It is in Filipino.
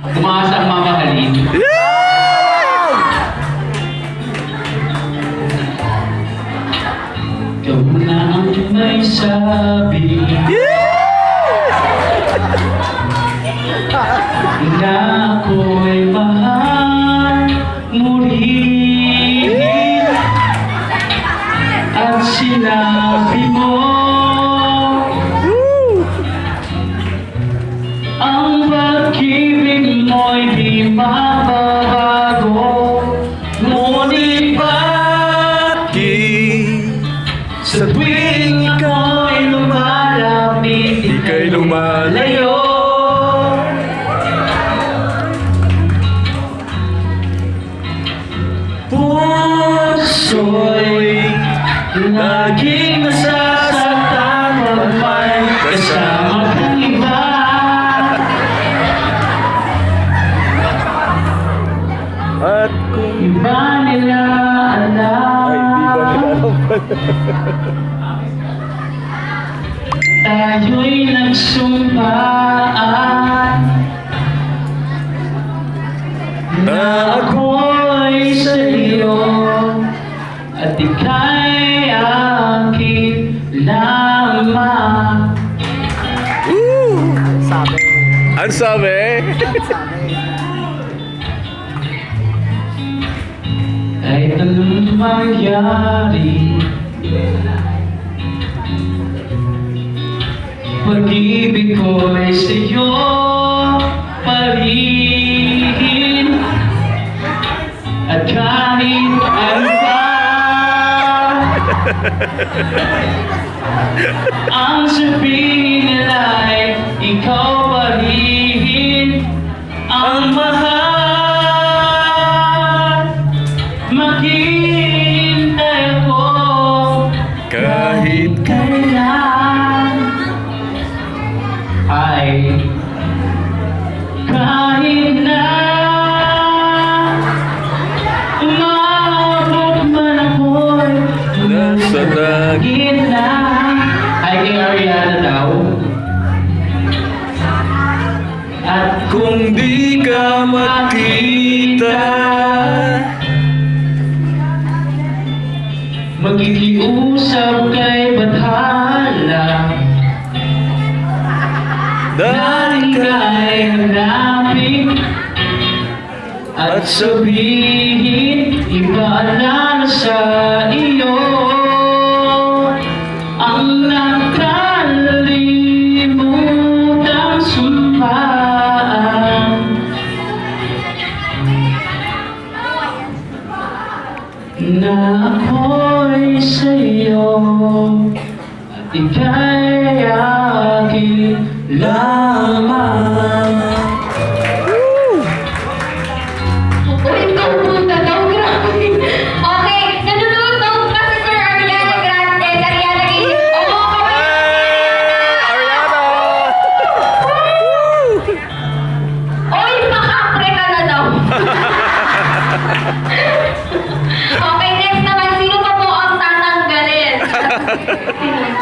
Umasa ang mamahalin. Ikaw na ang may sabi na ako'y mahal muli. At sinabi mo ang pag-ibig mo'y di mababago. Ngunit bakit sa tuwing ako'y lumalapit, ika'y lumalayo? Puso'y laging nasasaktan pag may kasama kang iba. At kung Iba nila alam, tayo'y nagsumpaan na ako'y sa iyo at ika'y akin lamang. ano sabi? Kahit anong mangyari, pag-ibig ko'y sa'yo pa rin. At kahit ano pa ang sabihin nila'y ikaw pa rin ang mahal. Maghihintay ako kahit kailan, ay kahit na umabot man ako'y Nasa gitna. Ay kay Ariana daw. At kung di ka makita, magkikiusap kay Badhala, dahil ka'y hanapin at sabihin ibaalala sa iyo ang nakalimutan sumpaan na ako'y sa'yo at ika'y akin lamang.